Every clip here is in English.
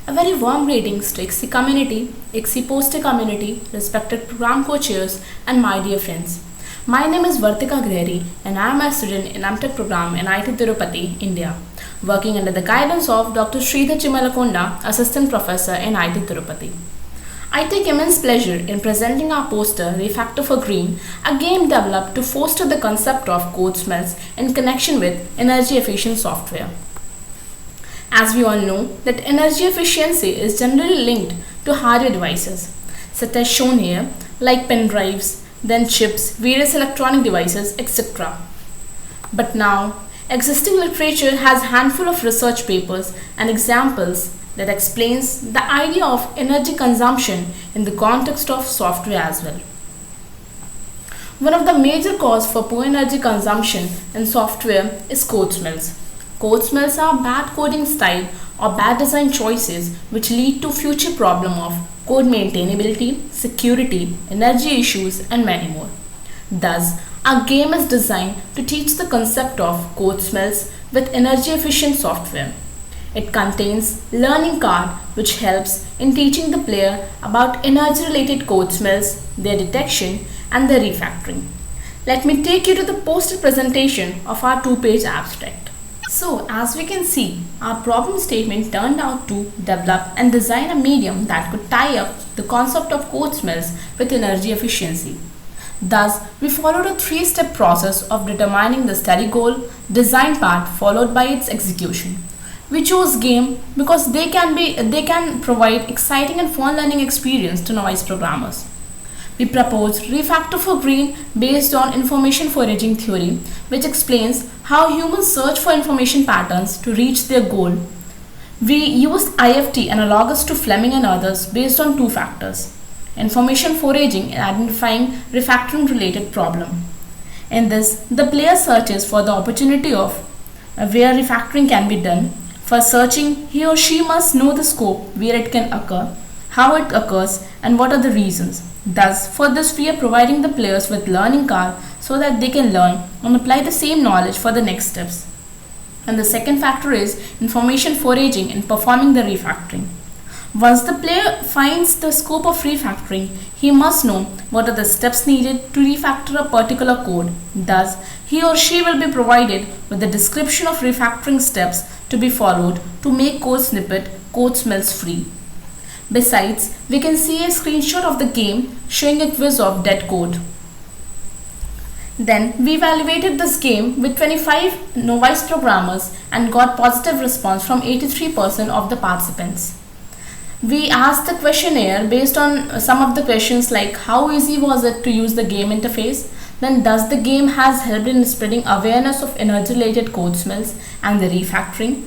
A very warm greetings to ICSI community, ICSI poster community, respected program co-chairs and my dear friends. My name is Vartika Grehari and I am a student in MTech program in IIT Tirupati, India, working under the guidance of Dr. Sridhar Chimalakonda, Assistant Professor in IIT Tirupati. I take immense pleasure in presenting our poster Refactor for Green, a game developed to foster the concept of code smells in connection with energy efficient software. As we all know that energy efficiency is generally linked to hardware devices, such as shown here, like pen drives, then chips, various electronic devices, etc. But now, existing literature has a handful of research papers and examples that explains the idea of energy consumption in the context of software as well. One of the major causes for poor energy consumption in software is code smells. Code smells are bad coding style or bad design choices which lead to future problem of code maintainability, security, energy issues and many more. Thus, our game is designed to teach the concept of code smells with energy efficient software. It contains learning card which helps in teaching the player about energy related code smells, their detection and their refactoring. Let me take you to the poster presentation of our 2-page abstract. So as we can see, our problem statement turned out to develop and design a medium that could tie up the concept of code smells with energy efficiency. Thus, we followed a 3-step process of determining the study goal, design part followed by its execution. We chose game because they can provide exciting and fun learning experience to novice programmers. We proposed Refactor for Green based on information foraging theory, which explains how humans search for information patterns to reach their goal. We used IFT analogous to Fleming and others based on 2 factors: information foraging and identifying refactoring related problem. In this, the player searches for the opportunity of where refactoring can be done. For searching, he or she must know the scope where it can occur, how it occurs, and what are the reasons. Thus, for this we are providing the players with learning card so that they can learn and apply the same knowledge for the next steps. And the second factor is information foraging and performing the refactoring. Once the player finds the scope of refactoring, he must know what are the steps needed to refactor a particular code. Thus, he or she will be provided with the description of refactoring steps to be followed to make code snippet code smells free. Besides, we can see a screenshot of the game showing a quiz of dead code. Then we evaluated this game with 25 novice programmers and got positive response from 83% of the participants. We asked the questionnaire based on some of the questions like how easy was it to use the game interface, then does the game has helped in spreading awareness of energy related code smells and the refactoring,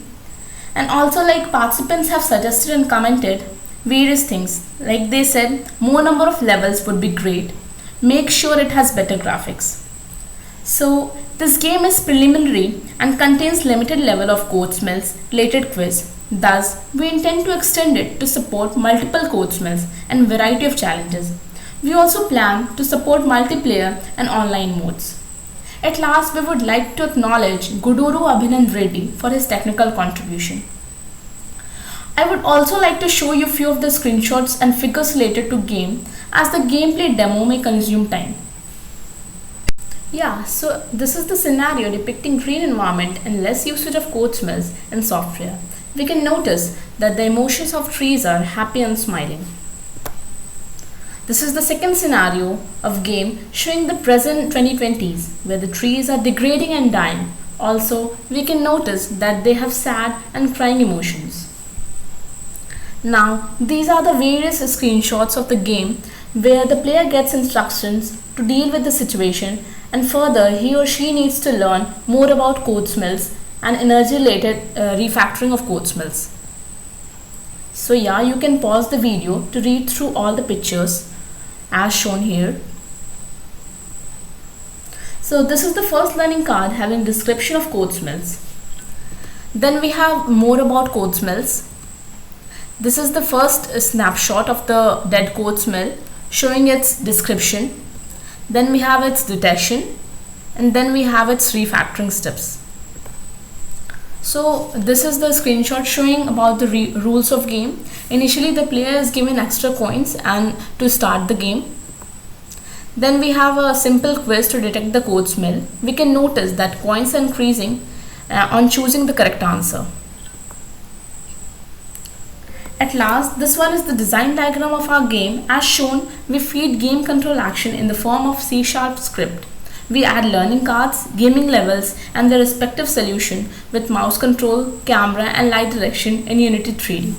and also like participants have suggested and commented various things, like they said more number of levels would be great, make sure it has better graphics. So this game is preliminary and contains limited level of code smells related quiz. Thus, we intend to extend it to support multiple code smells and variety of challenges. We also plan to support multiplayer and online modes. At last, we would like to acknowledge Guduru Abhinand Reddy for his technical contribution. I would also like to show you few of the screenshots and figures related to game, as the gameplay demo may consume time. Yeah, so this is the scenario depicting green environment and less usage of code smells in software. We can notice that the emotions of trees are happy and smiling. This is the second scenario of game showing the present 2020s where the trees are degrading and dying. Also, we can notice that they have sad and crying emotions. Now, these are the various screenshots of the game where the player gets instructions to deal with the situation, and further he or she needs to learn more about code smells and energy related refactoring of code smells. So yeah, you can pause the video to read through all the pictures as shown here. So this is the first learning card having description of code smells. Then we have more about code smells. This is the first snapshot of the dead code smell showing its description. Then we have its detection, and then we have its refactoring steps. So this is the screenshot showing about the rules of game. Initially the player is given extra coins and to start the game. Then we have a simple quiz to detect the code smell. We can notice that coins are increasing on choosing the correct answer. At last, this one is the design diagram of our game. As shown, we feed game control action in the form of C# script. We add learning cards, gaming levels and their respective solution with mouse control, camera and light direction in Unity 3D.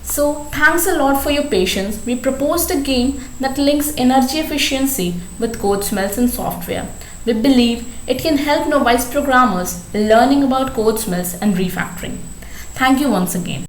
So thanks a lot for your patience. We proposed a game that links energy efficiency with code smells and software. We believe it can help novice programmers learning about code smells and refactoring. Thank you once again.